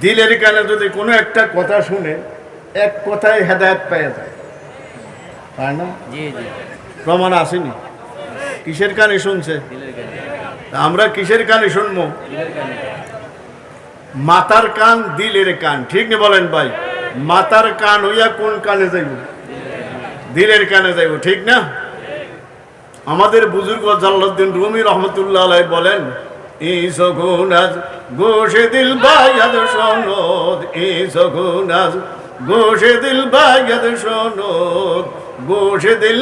দিলের কানে যদি কোনো একটা কথা শুনে এক কথায় হেদায়েত পেয়ে যায়, তাই না? প্রমাণ আসেনি? কিসের কানে শুনছে? আমরা কিসের কানে শুনবো? মাথার কান, দিলের কান, ঠিক না বলেন ভাই? মাথার কান হইয়া কোন কানে যাইব? দিলের কানে যাইব, ঠিক না? আমাদের বুজুর্গ জালালউদ্দিন রুমি রহমতুল্লাহ আলাইহি বলেন, ইসগুনাজ গোশে দিল বায়াদ শোনদ, ইসগুনাজ গোশে দিল বায়াদ শোনদ, গোশে দিল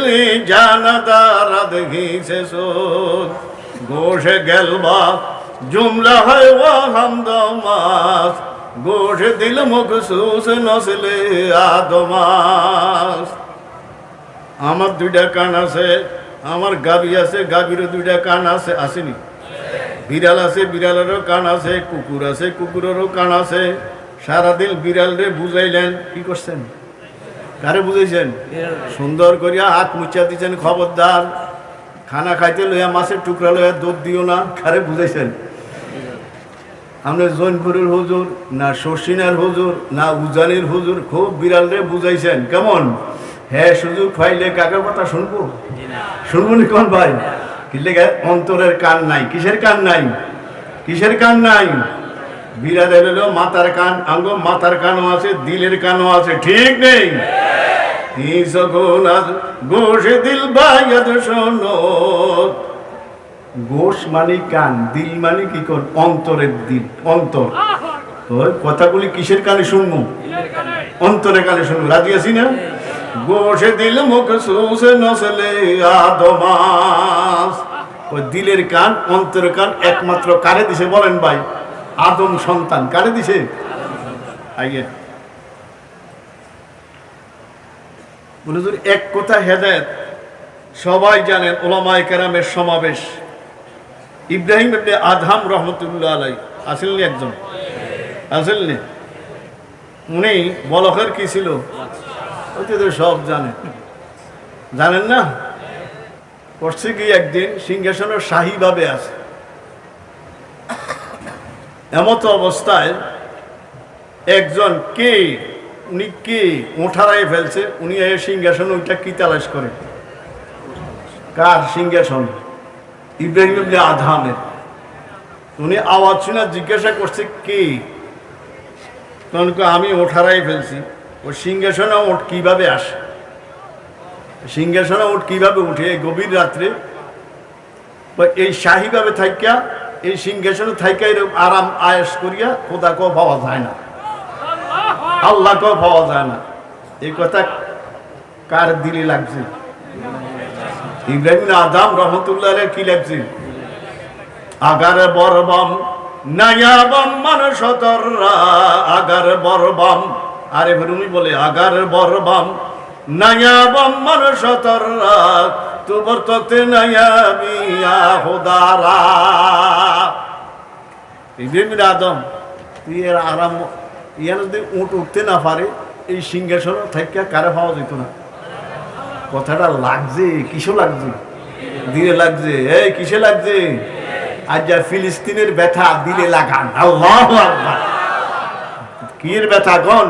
জানাদারাদ ঘিসে সোদ, গোশে গেলবা জুমলা হয় ওয়া হামদমাস, গোশে দিল মখসুস নসলে আদমাস। আমার দুইটা কান আছে, আমার গাবি আছে, গাবিরও দুইটা কান আছে, আসেনি? বিড়াল আছে, বিড়ালেরও কান আছে, কুকুর আছে, কুকুরেরও কান আছে। সারাদিন বিড়াল রে বুঝাইলেন, কি করছেন? কারে বুঝাইছেন? সুন্দর করিয়া হাত মুচা দিচ্ছেন, খবরদার খানা খাইতে লইয়া মাছের টুকরা লইয়া দুধ দিও না। কারে বুঝাইছেন? আমরা জৈনপুরের হুজুর না শশিনার হুজুর না উজানির হুজুর খুব বিড়াল রে বুঝাইছেন। কেমন? হ্যাঁ, সুযোগ পাইলে কাকের কথা শুনবো? শুনবো নি কোন ভাই? অন্তরের কান নাই। কিসের কান নাই? কিসের কান নাই? বিড়ালের হলো মাথার কান, আঙ্গ মাথার কানও আছে, দিলের কানও আছে, ঠিক নেই? গোশে দিল বায়াদ শোনদ, গোশ মানে কান, দিল মানে কি কর? অন্তরের দিল, অন্তর। তো কথাগুলি কিসের কানে শুনবো? অন্তরের কানে শুনবো। রাজি আছি না? গোশে দিল মখসুস নসলে আদমাস। ওই দিলের কান, অন্তরের কান একমাত্র কারে দিছে বলেন ভাই? আদম সন্তান। কারে দিছে? আগে বলে এক কথা হেদায়েত সবাই জানেন, ওলামায়ে কেরামের সমাবেশ। ইব্রাহিম ইবনে আদহাম রহমতুল্লাহ আলাইহি আসেননি? একজন আসেননি? উনি বলখের কি ছিল? ওইটা তো সব জানেন, জানেন না? করছে কি, একদিন সিংহাসনের শাহীভাবে আছে, এমত অবস্থায় একজন কে, উনি কে ওঠারায় ফেলছে, উনি এই সিংহাসন ওইটা কি তালাশ করে? কার সিংহাসন? ইব্রাহিম ইবনে আদহামের। উনি আওয়াজ শুনে জিজ্ঞাসা করছে কে? তখন আমি ওঠারাই ফেলছি। ও সিংহাসনে ওঠ কিভাবে আসে? সিংহাসনে ওঠ কিভাবে উঠে গভীর রাত্রে? এই শাহীভাবে থাইকা, এই সিংহাসনে থাইকা এরকম আরাম আয়েশ করিয়া খোদা কেউ পাওয়া যায় না, আল্লাহ কেউ পাওয়া যায় না। এই কথা কার দিলে লাগছে? ইব্রাহিম আদম রহমতুল্লাহ কি লাগছে? আগার বরবম নায়াবম মানসতররা, আগার বরবম। আরে উনি বলে আগার বরবম নায়াবম মানসতররা, তুবর ততে নায়াবিয়া হোদারা। ইব্রাহিম আদম, তুই এর আরাম ইয়ার যদি উঠ উঠতে না পারে, এই সিংহাসন থেকে কারে পাওয়া যেত না। কথাটা লাগছে, কিসে লাগছে? দিলে লাগছে। এই কিসে লাগছে? আজ যা ফিলিস্তিনের ব্যথা দিলে লাগান। আল্লাহু আকবার। কির ব্যথা কোন?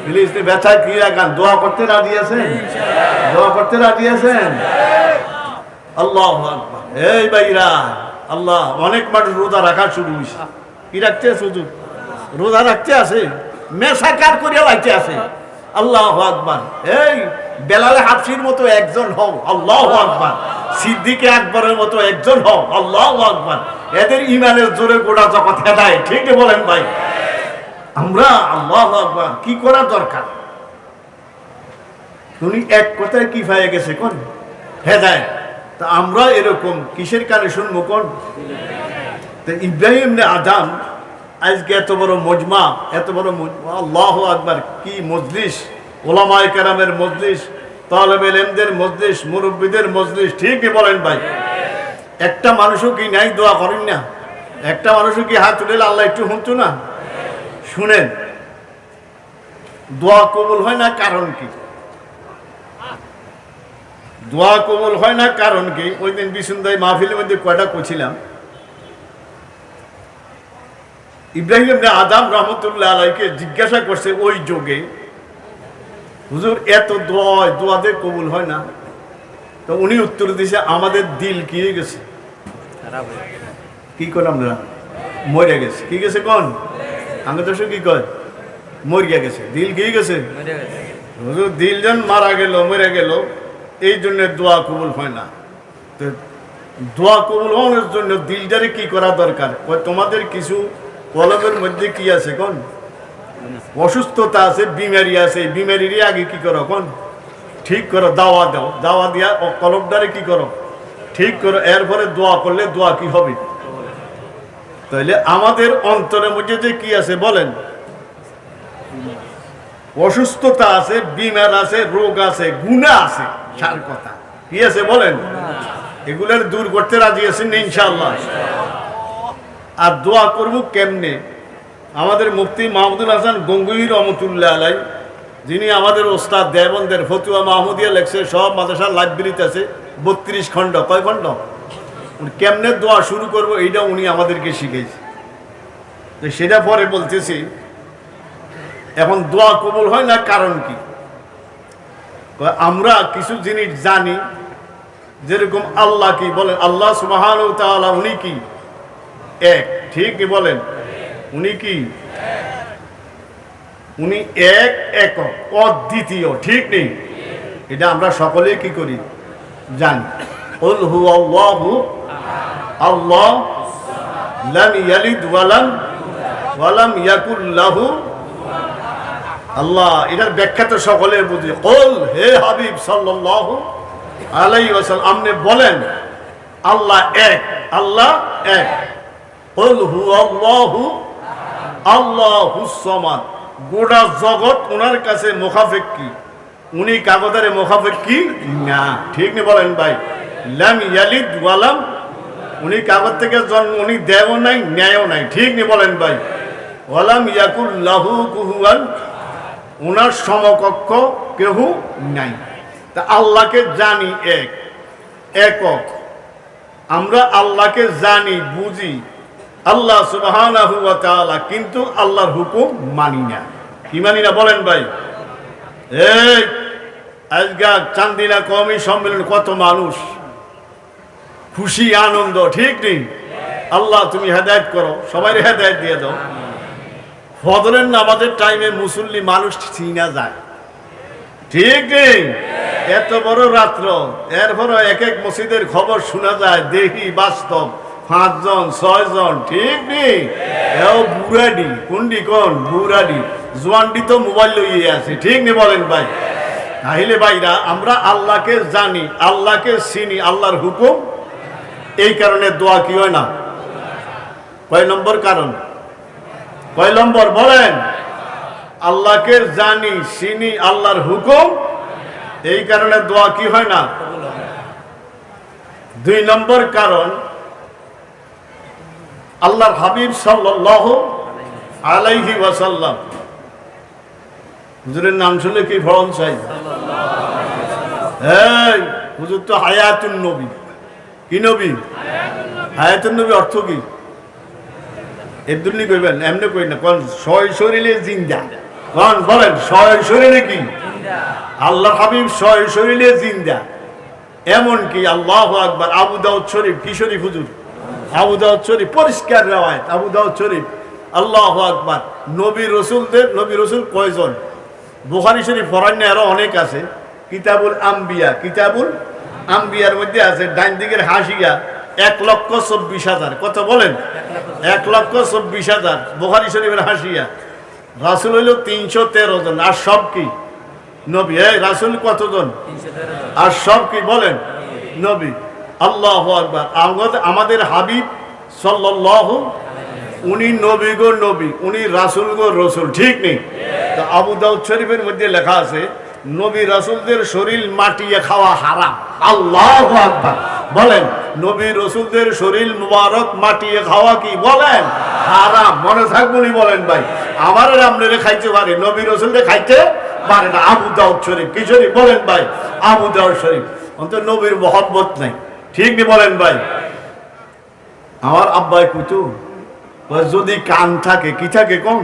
ফিলিস্তিনের ব্যথা কি লাগান? দোয়া করতে রাজি আছেন? দোয়া করতে রাজি আছেন? আল্লাহু আকবার। এই ভাইরা, আল্লাহ, অনেক মানুষ রোজা রাখা শুরু হয়েছে। কি রাখতে আছে? শুধু রোজা রাখতে আছে, মেসাকার করিয়া লাইতে আছে। আল্লাহু আকবার। এই বেলালে হাফসির মতো একজন হও। আল্লাহু আকবার। সিদ্দিকে আকবরের মতো একজন হও। আল্লাহু আকবার। এদের ইমানের জোরে গোড়া জগৎ হেদায়েত, ঠিক বলেন ভাই? আমরা আল্লাহু আকবার কি করা দরকার? তুমি এক কথায় কি পাইয়া গেছে কোন? হেদায়েত। তা আমরা এরকম কিসের কানে শুনবো কোন? তো ইব্রাহিম ইবনে আদম আজকে এত বড় মজমা, এত বড় মজমা, আল্লাহু আকবার, কি মজলিস! ওলামায়ে কেরামের মজলিস, তালেবে ইলমদের মজলিস, মুরব্বিদের মজলিস, ঠিকই বলেন ভাই? একটা মানুষও কি নাই দোয়া করেন না? একটা মানুষও কি হাত তুলে আল্লাহ একটু শুনতো না? শুনেন, দোয়া কবুল হয় না কারণ কি? দোয়া কবুল হয় না কারণ কি? ওই দিন বিশুন্দাই মাহফিলের মধ্যে কয়টা কছিলাম, ইব্রাহিম ইবনে আদম রহমতুল্লাহ আলাইকে জিজ্ঞাসা করছে ওই যুগে, হুজুর এত দোয়া দিয়ে কবুল হয় না? তো উনি উত্তর দিয়েছে, আমাদের দিল কি হয়ে গেছে, কি করেন আমরা, মরে গেছে। কি গেছে কোন আঙ্গ দেশে কি কয়, মরিয়া গেছে, দিল কি গেছে। হুজুর দিল যেন মারা গেল, মরে গেল, এই জন্য দোয়া কবুল হয় না। তো দোয়া কবুল হওয়ার জন্য দিলটারে কি করা দরকার? তোমাদের কিছু কলমের মধ্যে কি আছে কোন, অসুস্থতা আছে, বিমারি আছে, এই বিমারির আগে কি করো কোন, ঠিক করো, দাওয়া দাও, দাওয়া দিয়া কলমটারে কি করো, ঠিক করো, এরপরে দোয়া করলে দোয়া কি হবে। তাইলে আমাদের অন্তরের মধ্যে যে কি আছে বলেন, অসুস্থতা আছে, বিমার আছে, রোগ আছে, গুনাহ আছে, সার কথা কি আছে বলেন, এগুলোর দূর করতে রাজি আছেন ইনশাআল্লাহ। আর দোয়া করব কেমনে? আমাদের মুফতি মাহমুদুল হাসান গঙ্গুই রহমতুল্লাহ আলাই, যিনি আমাদের ওস্তাদ দেবন্দের ফতুয়া মাহমুদিয়া লেখছে, সব মাদ্রাসার লাইব্রেরিতে আছে, 32 খণ্ড। কয় খণ্ড? কেমনে দোয়া শুরু করব এইটা উনি আমাদেরকে শিখেছে। তো সেটা পরে বলতেছি। এখন দোয়া কবুল হয় না কারণ কি? আমরা কিছু জিনিস জানি, যেরকম আল্লাহ কি বলেন, আল্লাহ সুবহানাহু ওয়া তাআলা উনি কি এক, ঠিক কি বলেন, উনি কি, উনি এক, একক, অদ্বিতীয়, ঠিক নেই? এটা আমরা সকলে কি করি, জানি। কুল হুয়াল্লাহু আল্লাহ লাম ইয়ালিদ ওয়ালাম ইয়াকুল লাহু আল্লাহ। এটার ব্যাখ্যা তো সকলে বুঝি। কুল, হে হাবিব সাল্লাল্লাহু আলাইহি ওয়াসাল্লাম, আপনি বলেন আল্লাহ এক, আল্লাহ এক। কুল হুয়াল্লাহু আল্লাহুস সামাদ। গোটা জগৎ ওনার কাছে মুখাফেক্কি, উনি কাগজের মুখাফেক্কি না, ঠিক নি বলেন ভাই? লাম ইয়ালিদ ওয়ালাম, উনি কাগজ থেকে জন্ম, উনি দেও নাই, ন্যায়ও নাই, ঠিক নি বলেন ভাই? ওয়ালাম ইয়াকুল লাহু কুফুয়ান, ওনার সমকক্ষ কেউ নাই। তা আল্লাহকে জানি এক, একক। আমরা আল্লাহকে জানি, বুঝি, আল্লাহ সুবহানাহু ওয়া তাআলা, কিন্তু আল্লাহর হুকুম মানি না। কি মানি না বলেন ভাই? এই আজকে চান্দিনা কওমি সম্মেলন, কত মানুষ খুশি, আনন্দ, ঠিক নেই? আল্লাহ তুমি হেদায়েত করো, সবাই হেদায়েত দিয়ে দাও। ফজরের নামাজের টাইমে মুসল্লি মানুষ চিনা যায়, ঠিক নেই? এত বড় রাত্র, এরপর এক এক মসজিদের খবর শোনা যায়, দেখি বাস্তব 5 জন 6 জন, ঠিক নেই? এও বুড়াডি, কোনডি কোন বুড়াডি, জোয়ানডি তো মোবাইল লইয়ে আছে, ঠিক নেই বলেন ভাই? তাহলে ভাইরা, আমরা আল্লাহকে জানি, আল্লাহকে চিনি, আল্লাহর হুকুম, এই কারণে দোয়া কি হয় না? কয় নম্বর কারণ, কয় নম্বর বলেন? আল্লাহকে জানি, চিনি, আল্লাহর হুকুম, এই কারণে দোয়া কি হয় না? 2 নম্বর কারণ, আল্লাহর হাবিব সাল্লাল্লাহু আলাইহি ওয়াসাল্লাম, হুজুরের নাম শুনলে কি ফরন চাই? এই হুজুর তো হায়াতুন নবী। কি নবী? হায়াতুন নবী অর্থ কি? এমনি কইবেন, এমনি কই না, কোন সয় শরীরে জিন্দা, কোন বলেন সয় শরীরে কি? আল্লাহর হাবিব সয় শরীরে জিন্দা। এমন কি আল্লাহু আকবার, আবু দাউদ শরীফ, কি শরীফ হুজুর? আবু দাউদ শরীফ, পরিষ্কার রিওয়ায়াত, আবু দাউদ শরীফ। আল্লাহু আকবার। নবী রাসূল কয়জন? বুখারী শরীফ ফরান্য আরো অনেক আছে। কিতাবুল আম্বিয়া, কিতাবুল আম্বিয়ার মধ্যে আছে ডান দিকের হাসিয়া 1,24,000। কত বলেন? 1,24,000 বুখারী শরীফের হাসিয়া। রাসূল হইল 313 জন, আর সব কি নবী। এই রাসূল কতজন? আর সব কি বলেন? নবী। আল্লাহু আকবার। আমাদের হাবিব সাল্লাল্লাহু, উনি নবী গো নবী, উনি রাসূল গো রাসূল, ঠিক নেই? তো আবু দাউদ শরীফের মধ্যে লেখা আছে, নবী রাসূলদের শরীর মাটিয়ে খাওয়া হারাম। আল্লাহু আকবার। বলেন, নবী রাসূলদের শরীর মুবারক মাটিয়ে খাওয়া কি বলেন? হারাম। মনে থাকবনি বলেন ভাই? আমার আপনারা খাইতে পারে, নবী রাসূলদের খাইতে পারে না। আবু দাউদ শরীফ, কি শরীফ বলেন ভাই? আবু দাউদ শরীফ। অন্তত নবীর মহব্বত নাই, ঠিক নেই বলেন ভাই? আমার আব্বাই কুতু যদি কান থাকে, কি থাকে কোন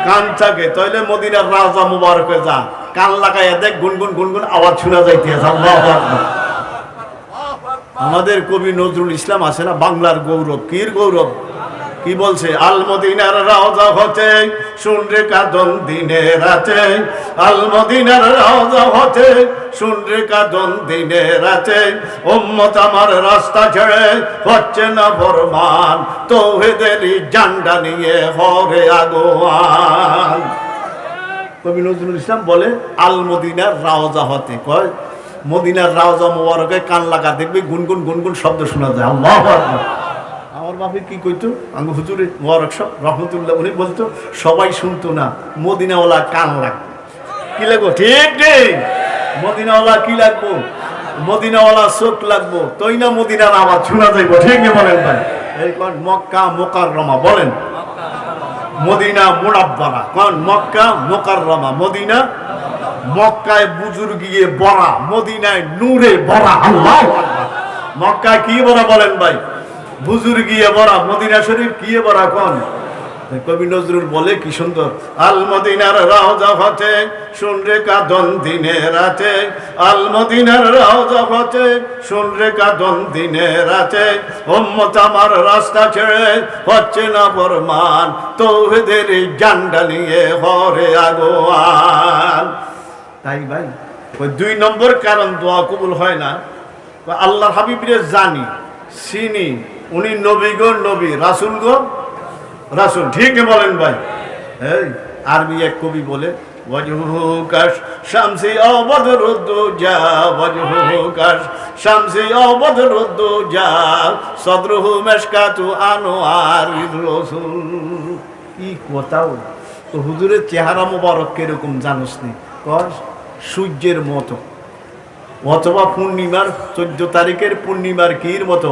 কান থাকে, তাহলে মদিনার রাজা মুবারকে যা, কান লাগাইয়া দেখ, গুনগুন গুনগুন আওয়াজ শোনা যাইতেছে। আল্লাহু আকবার। আমাদের কবি নজরুল ইসলাম আছে না, বাংলার গৌরব, কির গৌরব, কি বলছে? আল মদিনার রওজা হতে শুন রে কাঁদন দিনে রাতে, আল মদিনার রওজা হতে শুন রে কাঁদন দিনে রাতে, উম্মত আমার রাস্তা ছেড়ে হচ্ছে না ফরমান, তৌহিদেরই ঝান্ডা নিয়ে হরে আগোয়ান। কবি নজরুল ইসলাম বলে আল মদিনার রওজা হতে, কয় মদিনার রওজা মুবারকে কান লাগা দেখবি গুনগুন গুনগুন শব্দ শোনা যায়। আল্লাহু আকবার। আমার বাপে কি কইতো, আমি হুজুরে মুবারক সাহেব রহমতুল্লাহ, উনি বলতো সবাই শুনতো না, মদিনাওয়ালা কান লাগবে। কি লাগবো? ঠিক ঠিক, মদিনাওয়ালা কি লাগবো? মদিনাওয়ালা চোখ লাগবো, তৈ না মদিনার আওয়াজ শোনা যাইব। ঠিক বলেন ভাই? এই কোন মক্কা মুকাররমা, বলেন মদিনা মুনাব্বারা, কোন মক্কা মুকাররমা, মদিনা মক্কায় বুজুর্গিয়ে ভরা, মদিনায় নূরে ভরা। আল্লাহু আকবার। মক্কায় কি ভরা বলেন ভাই? বুজুর্গিয়ে ভরা। মদিনা শরীফ কি ভরা কোন? কবি নজরুল বলে কি সুন্দর, আল মদিনার রওজা হতে শুন রে কাঁদন দিনে রাতে, আল মদিনার রওজা হতে শুন রে কাঁদন দিনে রাতে, উম্মত আমার রাস্তা ছেড়ে হচ্ছে না ফরমান, তৌহিদের ঝান্ডা নিয়ে হরে আগোয়ান। তাই ভাই, ওই 2 নম্বর কারণ দোয়া কবুল হয় না, আল্লাহর হাবিবরে জানি চিনি, উনি নবী গো নবী, রাসূল গো রাসূল। ঠিক বলেন ভাই? এই আরবি এক কবি বলে, ওয়াজহু কাশ শামসি আও বদরুদ্দুজা, ওয়াজহু কাশ শামসি আও বদরুদ্দুজা, সদরুহু মিশকাতু আনওয়ারির রাসূল। কি কথাও তো, হুজুরের চেহারা মোবারক কিরকম জানোস নি? কর সূর্যের মতো, অথবা পূর্ণিমার 14 তারিখের পূর্ণিমার কির মতো।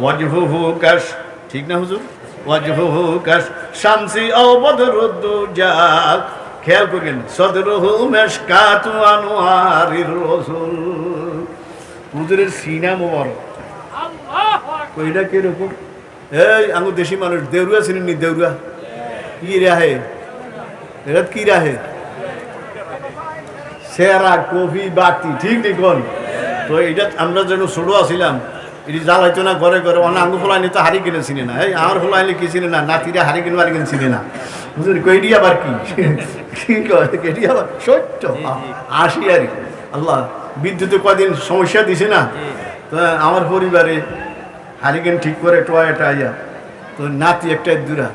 ওয়াজহুহু কাশ, ঠিক না হুজুর? ওয়াজহুহু কাশ শামসি আও বদরুদ্দুজা, খেয়াল করেন, সদরুহু মিশকাতু আনওয়ারির রাসূল। হুজুরের সিনা মোবারক, কইটা কিরকম? এই আমি দেশি মানুষ, দেউরুয়া চিনি? দেউরুয়া কি রাহে? এটা কি রাহে? সেরা কফি বাতি, ঠিক ঠিক। তো এটা আমরা যেন ছোট আসিলাম, এটি জ্বালাইতো না ঘরে ঘরে, অনেক আঙু ফোলাইনি তো হারি কিনে চিনে না, এই আমার ফোলাইলে কি চিনে না, নাতিরা হারি কিনে বাড়ি কিনে চিনে না। বুঝলি কইটি আবার কি কি কয়, এটি আবার সত্য আসি আর কি। আল্লাহ বিদ্যুতে কদিন সমস্যা দিছে না, তো আমার পরিবারে হারিকেন ঠিক করে টয়টা আইয়া, তো নাতি একটা দূরা,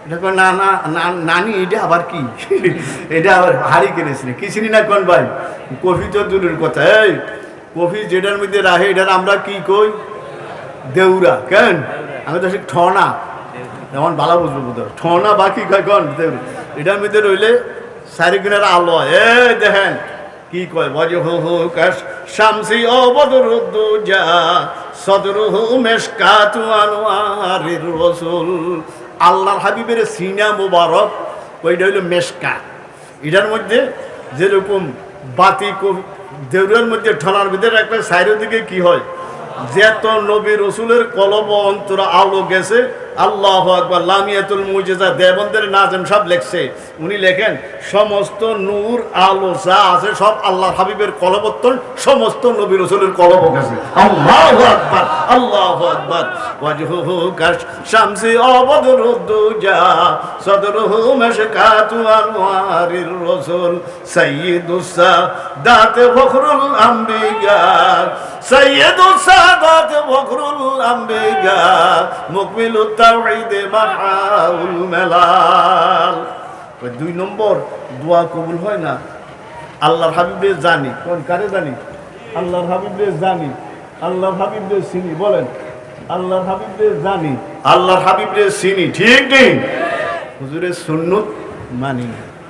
এটা না না নানি এটা আবার কি, এটা আবার হাড়ি কিনেছিল কি চিনি না কোন ভাই? কফি তো দূরের কথা, এই কফি যেটার মধ্যে রাখে এটার আমরা কি কই? দেউরা। কেন? আমি তো ঠনা, যেমন ভালো বুঝবো বোধ, ঠনা বা কি কয় কোন? দেউরা। এটার মধ্যে রইলে চারিগুণের আলো, এই দেখেন কি কয়, ওয়াজহুহু কাশ শামসি আও বদরুদ্দুজা, সদরুহু মিশকাতু আনওয়ারির রাসূল। আল্লাহর হাবিবের সিনা মুবারক, ওইটা হইল মেশকাত। এটার মধ্যে যেরকম বাতি দেউরের মধ্যে ঠনার ভিতরে একটা সাইডের দিকে কি হয়, যেত নবী রসুলের কলব অন্তর আলো গেছে। আল্লাহু আকবার। লামিয়াতুল মুজিজা দেবন্দের নাজেম সব লেখছে, উনি লেখেন সমস্ত নূর আলো যা আছে সব আল্লাহর হাবিবের কলবত্তন, সমস্ত নবী রসুলের কলব গেছে। আল্লাহু আকবার, আল্লাহু আকবার। ওয়াজহুহু কাশ শামসি আও বদরুদ্দুজা, সদরুহু মিশকাতু আনওয়ারির রাসূল, সাইয়্যিদুস সাদাত ফখরুল আম্বিয়া, সাইয়্যিদুস সাদাত ফখরুল আম্বিয়া, মুকমিলুত তাওহীদ মাহাউল মেলাল। 2 নম্বর দোয়া কবুল হয় না, আল্লাহর হাবিবের জানি। কোন কারে জানি? আল্লাহর হাবিবের জানি, আল্লাহর হাবিবের চিনি। বলেন আল্লাহর হাবিবের জানি, আল্লাহর হাবিবের চিনি। ঠিক ঠিক, হুজুরের সুন্নত মানি।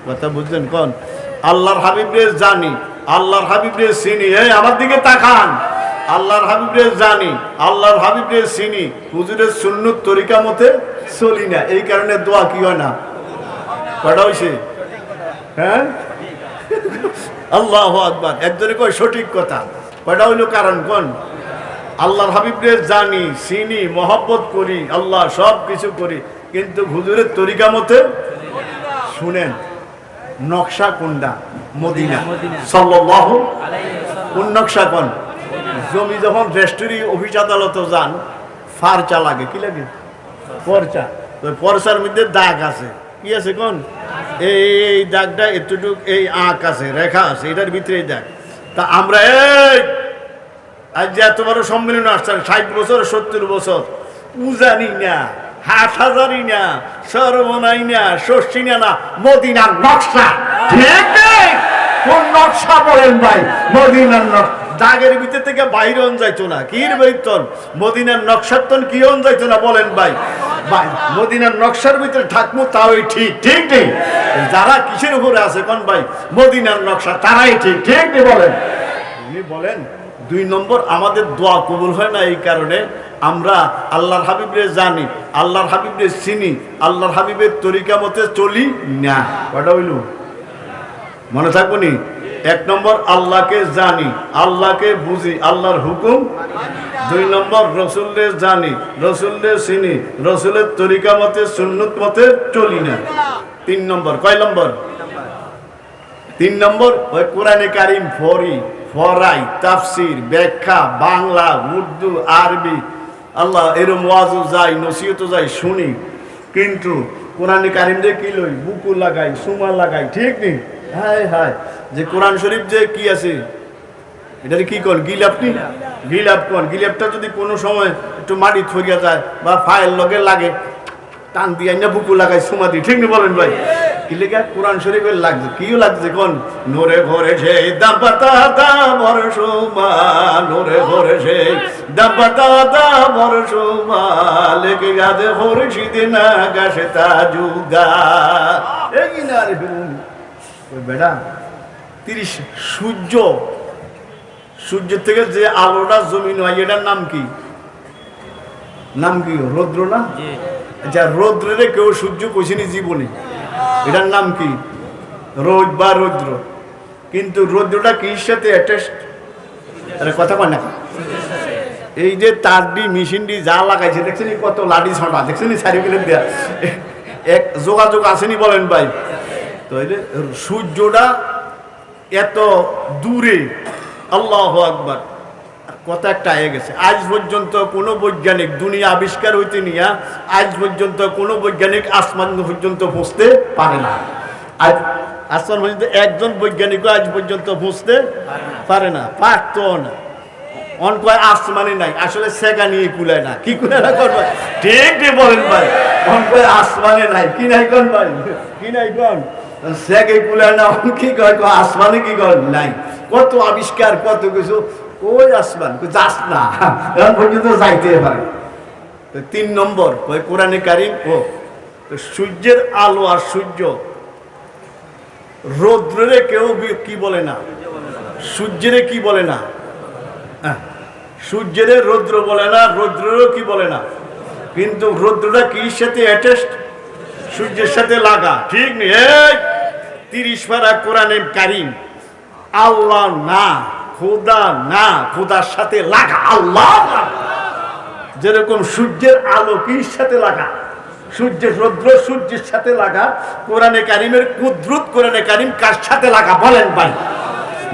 কথা বুঝলেন? কোন আল্লাহর হাবিবের জানি, আল্লাহর হাবিবের চিনি। এই আমার দিকে তাকান, আল্লাহর হাবিবের জানি, আল্লাহর হাবিবের চিনি, হুজুরের সুন্নত তরিকা মতে চলি না, এই কারণে দোয়া কি হয় না? কয়টা হয়েছে? হ্যাঁ, আল্লাহু আকবার। একজনে কয় সঠিক কথা, কয়টা হইল কারণ? কোন আল্লাহর হাবিবরে জানি, চিনি, মহব্বত করি, আল্লাহ সব কিছু করি, কিন্তু হুজুরের তরিকা মতে শুনেন নকশা কোনটা? মদিনা সাল্লাল্লাহু আলাইহি ওয়াসাল্লাম। কোন নকশা কোন? জমি যখন রেজিস্ট্রি অফিস আদালতে যান, ফারচা লাগে, কি লাগে? পরচা। তো পরচার মধ্যে দাগ আছে, কি আছে কোন? এই দাগটা এতটুক, এই আঁক আছে, রেখা আছে, এটার ভিতরেই দাগ। তা আমরা এই আজ যে এত বড় সম্মেলন আসছেন, 60 বছর 70 বছর, উজানি না, হাট হাজারি না, সর্বনাই না, শস্যিনা না, মদিনার নকশা। ঠিক নেই? কোন নকশা বলেন ভাই? মদিনার নকশা। দাগের ভিতর থেকে বাইরে অন যাইতো না, কির বেতন মদিনার নকশার তন কি অন যাইতো না বলেন ভাই? ভাই মদিনার নকশার ভিতরে থাকবো, তাও ঠিক। ঠিক নেই? যারা কিসের উপরে আছে কোন ভাই? মদিনার নকশা, তারাই ঠিক। ঠিক নেই বলেন? উনি বলেন 2 নম্বর, আমাদের দোয়া কবুল হয় না এই কারণে আমরা আল্লাহর হাবিবরে জানি, আল্লাহর হাবিবরে চিনি, আল্লাহর হাবিবের তরিকা মতে চলি না। কটা হইল? মনে থাকবো নি? 1 নম্বর, আল্লাহকে জানি, আল্লাহকে বুঝি, আল্লাহর হুকুম। 2 নম্বর, রসুলরে জানি, রসুলরে চিনি, রসুলের তরিকা মতে সুন্নত মতে চলি না। 3 নম্বর, কয় নম্বর? 3 নম্বর, ওই কোরআনে কারিম ফরাই, তাফসির, ব্যাখ্যা, বাংলা, উর্দু, আরবি, আল্লাহ এরম ওয়াজও যাই, নসিহতও যাই, শুনি, কিন্তু কোরআনে কারিম যে কি লই, বুকু লাগাই, সুমা লাগাই। ঠিক নেই? হায় হায়, যে কোরআন শরীফ যে কি আছে, এটার কি কন? গিলাপ নি? গিলাপ কন। গিলাপটা যদি কোনো সময় একটু মাটি ছড়িয়া যায় বা ফাইল লগে লাগে, টান দিয়ে না বুকু লাগাই, সুমা দিই। ঠিক নেই বলেন ভাই? কি লেখা? কোরআন শরীফের লাগছে, কি লাগছে কোন? নোরে ভরে সেই দাম্পাতা দা বরসুমা, নোরে ভরে সেই দাম্পাতা দা বরসুমা, লেগে গাদে ভরে শীতে না গাছে তাজুগা। এই না রে ওই বেটা 30 সূর্যের থেকে যে আলোটা জমিন হয়, এটার নাম কি? নাম কি? রৌদ্র না? আচ্ছা, রৌদ্রে কেউ সূর্য কইছিনি জীবনে, এটার নাম কি? রোদ বা রৌদ্র। কিন্তু রৌদ্রটা কির সাথে অ্যাটাচড? আরে কথা কয় না। এই যে তারডি মেশিনডি যা লাগাইছে, দেখছেন কত লাঠি ছটা, দেখছেন চারিগুলো দেয়া, এক যোগাযোগ আসেনি বলেন ভাই? তো এই যে সূর্যটা এত দূরে, আল্লাহু আকবার, কথা একটা আয়ে গেছে। আজ পর্যন্ত কোনো বৈজ্ঞানিক, দুনিয়া আবিষ্কার হইতে নিয়ে আজ পর্যন্ত কোনো বৈজ্ঞানিক আসমান পর্যন্ত পৌঁছতে পারে না। আজ আসমান পর্যন্ত একজন বৈজ্ঞানিকও আজ পর্যন্ত পৌঁছতে পারে না, পারতো না। অন কয় আসমানে নাই, আসলে সেগা নিয়ে কুলায় না। কি কুলায় না কোন ভাই? ঠিক বলেন ভাই? অন কয় আসমানে নাই, কি নাই কোন ভাই? কি নাই কোন? সেগে কুলায় না। কি কয়? আসমানে কি কর নাই? কত আবিষ্কার, কত কিছু, ওই আসমান যাস না, এখন পর্যন্ত যাইতে পারে। 3 নম্বর, ওই কোরআনে কারিম, ও সূর্যের আলো আর সূর্য, রৌদ্রে কেউ কি বলে না, সূর্যেরে কি বলে না, সূর্যের রৌদ্র বলে না, রৌদ্রেরও কি বলে না, কিন্তু রৌদ্রটা কির সাথে অ্যাটাচড? সূর্যের সাথে লাগা। ঠিক নেই? 30 পারা কোরআনে কারিম, আল্লাহ না, খোদা না, খোদার সাথে লাগা, আল্লাহ। যেরকম সূর্যের আলো কির সাথে লাগা, সূর্যের রৌদ্র সূর্যের সাথে লাগা, কোরআনে কারিমের কুদরত, কোরআনে কারিম কার সাথে লাগা বলেন ভাই?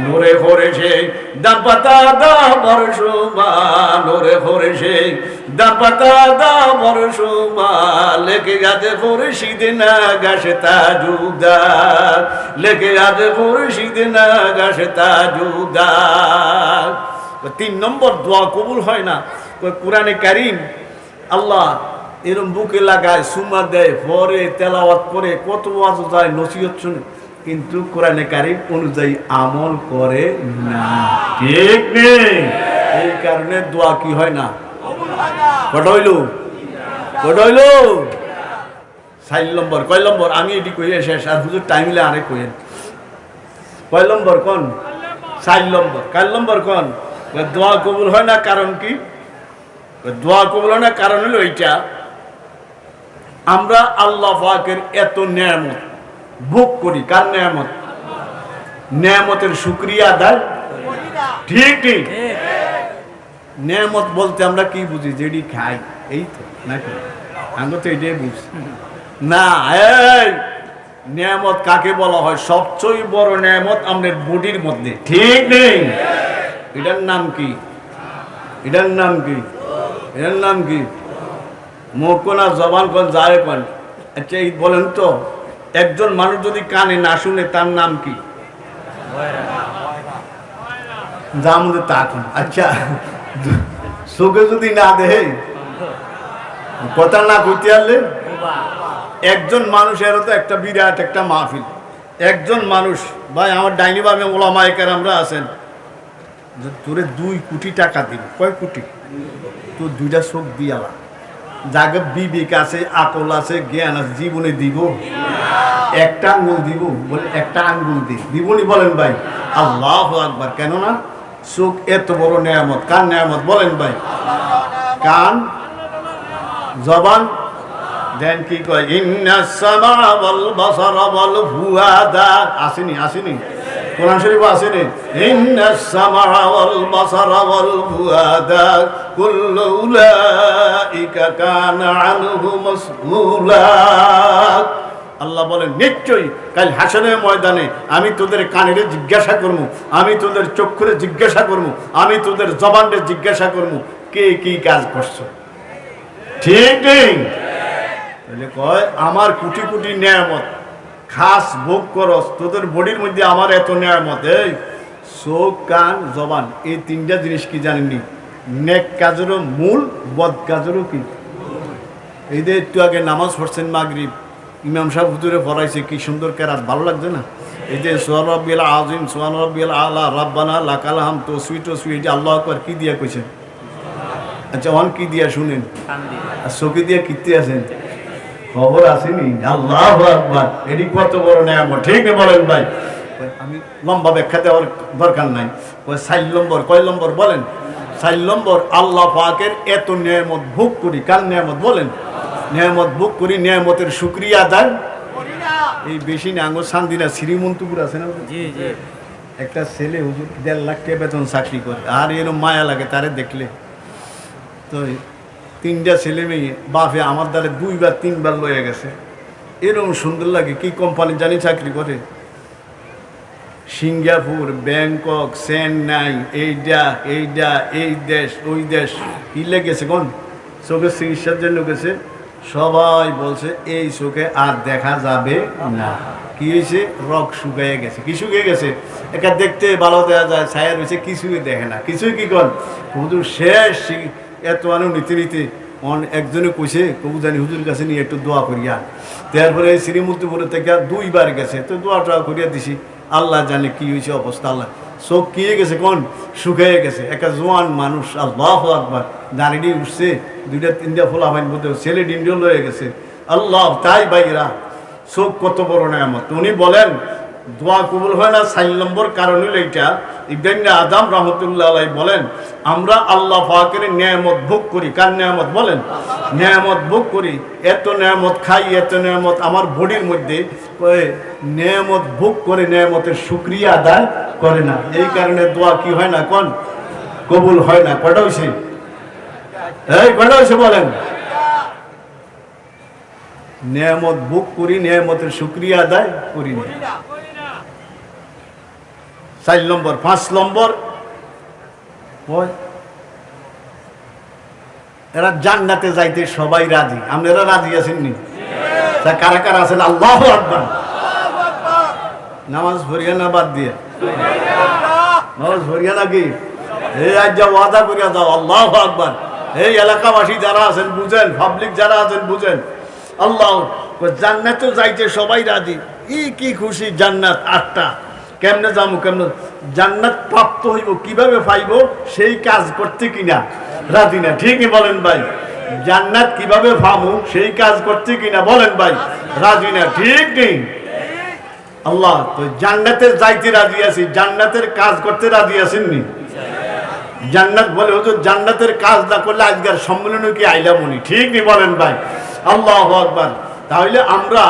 নোরে ভরে সেই দাম্পাতা দা বরসুমা, নোরে ভরে সেই দাম্পাতা দা বরসুমা, লেগে গাছে ভরে শীতে না গাছে তাজুদার, লেগে গাছে ভরে শীতে না গাছে তাজুদার। 3 নম্বর, দোয়া কবুল হয় না। কোরআনে কারিম আল্লাহ এরম বুকে লাগায়, সুমা দেয়, পরে তেলাওয়াত করে, কত ওয়াজ যায়, নসিহত শুনে, কিন্তু কোরআনে কারিম অনুযায়ী আমল করে না। ঠিক নেই? এই কারণে দোয়া কি হয় না? কটা হইল? কটা হইল? 4 নম্বর। কয় নম্বর? আমি এটি কইয়ে শেষ, আর হুজুর টাইম হলে আরেক কইেন। কয় নম্বর কোন? 4 নম্বর। কার নম্বর কোন? দোয়া কবুল হয় না কারণ কি? দোয়া কবুল হয় না কারণ হলো এইটা, আমরা আল্লাহ পাকের এত নেয়ামত ভোগ করি। কার নেয়ামত? নেয়ামতের শুকরিয়া আদায়। ঠিক ঠিক। নেয়ামত বলতে আমরা কি বুঝি? যেটি খাই, এই তো নাকি? আমরা তো এটাই বুঝি না। এই নেয়ামত কাকে বলা হয়? সবচেয়ে বড় নেয়ামত আমাদের বডির মধ্যে, ঠিক নেই? এটার নাম কি? এটার নাম কি? এটার নাম কি? মুখ কোন আর জবান কোন যায় কোন? আচ্ছা এই বলেন তো, একজন মানুষ যদি কানে না শুনে তার নাম কি? আচ্ছা চোখে যদি না দেহে, কথা না কইতে পারলে, একজন মানুষেরও তো একটা বিরাট একটা মাহফিল। একজন মানুষ, ভাই আমার ডাইনি ভাবে ওলামায়ে কেরামরা আছেন, তোরে 2 কোটি টাকা দিল। কয় কোটি? তোর 2টা চোখ দিয়ালা, যাকে বিবেক আছে, আকল আছে, জ্ঞান আছে, জীবনে দিব? একটা আঙ্গুল দিব? বলে একটা আঙ্গুল দিবনি? বলেন ভাই আল্লাহু আকবার। কেন না? চোখ এত বড় নেয়ামত। কার নেয়ামত? বলেন ভাই। কান, জবান দেন কি কয়? ইন্নাস সামা ওয়াল বাসারা ওয়াল ফুআদা। আসেনি? আসেনি? কোরআন শরীফে আসেনি? ইন্নাস সামা ওয়াল বাসারা ওয়াল ফুআদা কুল্লু উলাইকা কানা আনহু মাসউলা। আল্লাহ বলেন নিশ্চয়ই কাল হাসরের ময়দানে আমি তোদের কানের জিজ্ঞাসা করব, আমি তোদের চক্ষুরে জিজ্ঞাসা করব, আমি তোদের জবানে জিজ্ঞাসা করব কে কি কাজ করছো। ঠিক নেই? তাহলে কয় আমার কোটি কোটি নেয়ামত খাস ভোগ করস, তোদের বডির মধ্যে আমার এত নেয়ামত। এই চোখ, কান, জবান, এই 3টা জিনিস কি জানেননি? নেক কাজেরও মূল, বদ কাজেরও কি। এই যে একটু আগে নামাজ পড়ছেন মাগরিব, ইমাম সাহেব হুজুরে পড়াইছে, কি সুন্দর কেরাত, ভালো লাগছে না? এই যে সুবহান রাব্বিল আযীম, সুবহান রাব্বিল আলা, রাব্বানা লাকাল হামদ, তসবিহ তসবিহ, এটা আল্লাহু আকবার কি দিয়া কইছেন? আচ্ছা অন কি দিয়া শুনেন? আর চোখে দিয়া কিতে আছেন? খবর আসেনি? আল্লাহু আকবার। এটি কত বড় নেয়ামত, ঠিক না? বলেন ভাই। আমি লম্বা ব্যাখ্যা দেওয়ার দরকার নাই। 4 নম্বর, কয় নম্বর বলেন? 4 নম্বর, আল্লাহ পাকের এত নেয়ামত ভোগ করি। কার নেয়ামত? বলেন। নেয়ামত ভোগ করি, নেয়ামতের শুকরিয়া আদায় এই বেশি না। আঙ্গুর শান্তিনা শ্রীমন্তপুর আছে না, একটা ছেলে হুজুর 1.5 লাখ টাকা বেতন চাকরি করে, আর এরকম মায়া লাগে তারে দেখলে। তো 3টা ছেলে মেয়ে, বাপে আমার দ্বারে 2বার 3বার লয়ে গেছে, এরকম সুন্দর লাগে। কি কোম্পানি জানি চাকরি করে? সিঙ্গাপুর, ব্যাংকক, চেন্নাই, এইটা এইটা, এই দেশ ওই দেশ। কি লেগেছে কোন? চোখের চিকিৎসার জন্য গেছে। সবাই বলছে এই চোখে আর দেখা যাবে না। কি হয়েছে? রক শুকিয়ে গেছে। কি শুকিয়ে গেছে? একা দেখতে ভালো দেখা যায়, ছায়া রয়েছে, কিছুই দেখে না। কিছুই কি কর হুজুর শেষ এত আনু নিতে নিতে একজনে কইছে, কবু জানি হুজুর কাছে নিয়ে একটু দোয়া করিয়া। তারপরে শ্রীমূর্তিপুরে থেকে 2বার গেছে, তো দোয়াটা করিয়া দিছি। আল্লাহ জানে কি হয়েছে অবস্থা। আল্লাহ চোখ কি গেছে কোন? শুকিয়ে গেছে। একটা জোয়ান মানুষ, আল্লাহু আকবার, দাঁড়িয়ে উঠছে, 2টা 3টা ফোলা ভাই বলতে ছেলে ডিন্ডিও লয়ে গেছে। আল্লাহ, তাই ভাইরা চোখ কত বড় নেয়ামত। উনি বলেন দোয়া কবুল হয় না 4 নম্বর কারণ হলো এইটা। ইবনে আদম রহমতুল্লাহ আলাইহি বলেন আমরা আল্লাহ পাকের নেয়ামত ভোগ করি। কার নেয়ামত? বলেন। নেয়ামত ভোগ করি, এত নেয়ামত খাই, এত নেয়ামত আমার বডির মধ্যে, নেয়ামত ভোগ করে নেয়ামতের শুকরিয়া আদায় করে না। এই কারণে দোয়া কি হয় না কোন? কবুল হয় না। কটা হয়েছে? এই কটা হয়েছে বলেন? নেয়ামত ভোগ করি, নেয়ামতের শুকরিয়া আদায় করি না। 4 নম্বর। 5 নম্বর, এরা জান্নাতে যাইতে সবাই রাজি। আপনারা রাজি আছেন নি? কারা কারা আছেন? আল্লাহু আকবার। নামাজ পড়িয়া না বাদ দিয়ে? নামাজ পড়িয়া নাকি? এই আজ যা ওয়াদা করিয়া যাও, আল্লাহু আকবার। এই এলাকাবাসী যারা আছেন বুঝেন, পাবলিক যারা আছেন বুঝেন। আল্লাহ জান্নাতে যাইতে সবাই রাজি। কি খুশি! জান্নাত 8টা। কেমনে যাবো? কেমনে জান্নাত প্রাপ্ত হইব, কিভাবে পাইব সেই কাজ করতে কিনা রাজি না। ঠিকই বলেন ভাই। জান্নাত কিভাবে পাবো সেই কাজ করতে কিনা বলেন ভাই রাজি না। ঠিক নেই? আল্লাহ তো জান্নাতের যাইতে রাজি আছি, জান্নাতের কাজ করতে রাজি আছেন নি? জান্নাত বলে হুজুর জান্নাতের কাজ না করলে আজকের সম্মেলনে কি আইলাম উনি? ঠিক নেই? বলেন ভাই আল্লাহু আকবার। তাহলে আমরা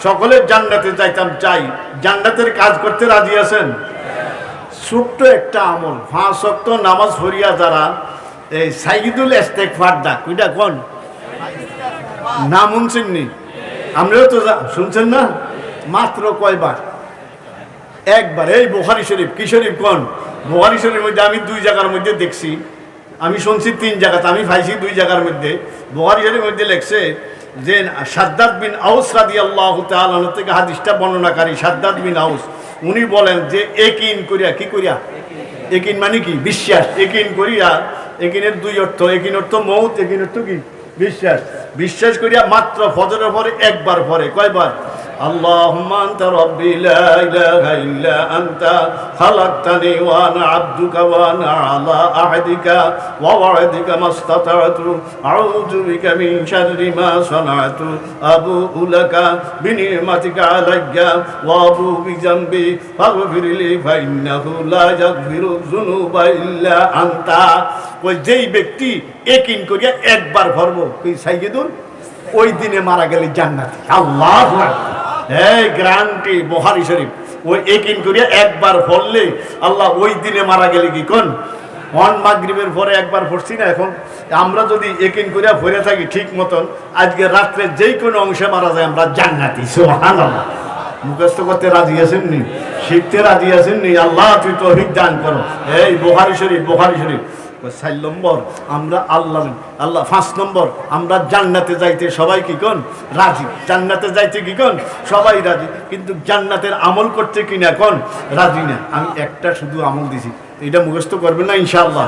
সকলে জান্নাতে যাইতাম চাই, জান্নাতের কাজ করতে রাজি আছেন? ছোট্ট একটা আমল, 5 ওয়াক্ত নামাজ পড়িয়া যারা এই সাইয়্যিদুল ইস্তেগফার ডাক কইটা কোন নাম শুনছেন নি? আমরাও তো শুনছেন না? মাত্র কয়বার? একবার। এই বুখারী শরীফ। কি শরীফ কোন? বুখারী শরীফের মধ্যে আমি 2 জায়গার মধ্যে দেখছি, আমি শুনছি 3 জায়গাতে, আমি পাইছি 2 জায়গার মধ্যে। বুখারী শরীফের মধ্যে লেখছে যে শাদ্দাদ বিন আউস রাদিয়াল্লাহু তাআলা আনহু থেকে হাদিসটা বর্ণনাকারী শাদ্দাদ বিন আউস উনি বলেন যে একিন করিয়া, কি করিয়া? একিন মানে কি? বিশ্বাস। একিন করিয়া, একিনের 2 অর্থ, একিন অর্থ মউত, একিন অর্থ কি? বিশ্বাস। বিশ্বাস করিয়া মাত্র ফজরের পরে একবার পরে। কয়বার? আল্লাহুম্মা আনতা রাব্বি লা ইলাহা ইল্লা আনতা খালাকতানি ওয়া আনা আবদুকা ওয়া আনা আলা আহদিকা ওয়া ওয়া'দিকা মাস্তাতা'তু আউযু বিকা মিন শাররি মা সানা'তু আবুউ লাকা বিনি'মাতিকা আলাইয়া ওয়া আবুউ বিযামবি ফাগফিরলি ফাইন্নাহু লা ইয়াগফিরু যুনুবা ইল্লা আনতা। ওই যেই ব্যক্তি একিন করিয়া একবার পড়ব কি সাইয়্যিদুল, ওই দিনে মারা গেলে জান্নাতি। আল্লাহু আকবার। এই গ্যারান্টি বুখারী শরীফ। ওই একিন করিয়া একবার পড়লে আল্লাহ ওই দিনে মারা গেলে কি কোন মাগরিবের পরে একবার পড়ছি না, এখন আমরা যদি একিন করিয়া পড়ে থাকি ঠিক মতন, আজকে রাত্রে যেই কোনো অংশে মারা যায় আমরা জান্নাতি। সুবহানাল্লাহ। মুখস্থ করতে রাজি আছেন নি? শিখতে রাজি আছেন নি? আল্লাহ তুই তৌফিক দান করো। এই বুখারী শরীফ, বুখারী শরীফ। 4 নম্বর আমরা আল্লাহ 5 নম্বর আমরা জান্নাতে যাইতে সবাই কি কোন রাজি। জান্নাতে যাইতে কি কোন সবাই রাজি, কিন্তু জান্নাতের আমল করতে কিনা কোন রাজি না। আমি একটা শুধু আমল দিছি, এটা মুখস্থ করবেন না ইনশাআল্লাহ।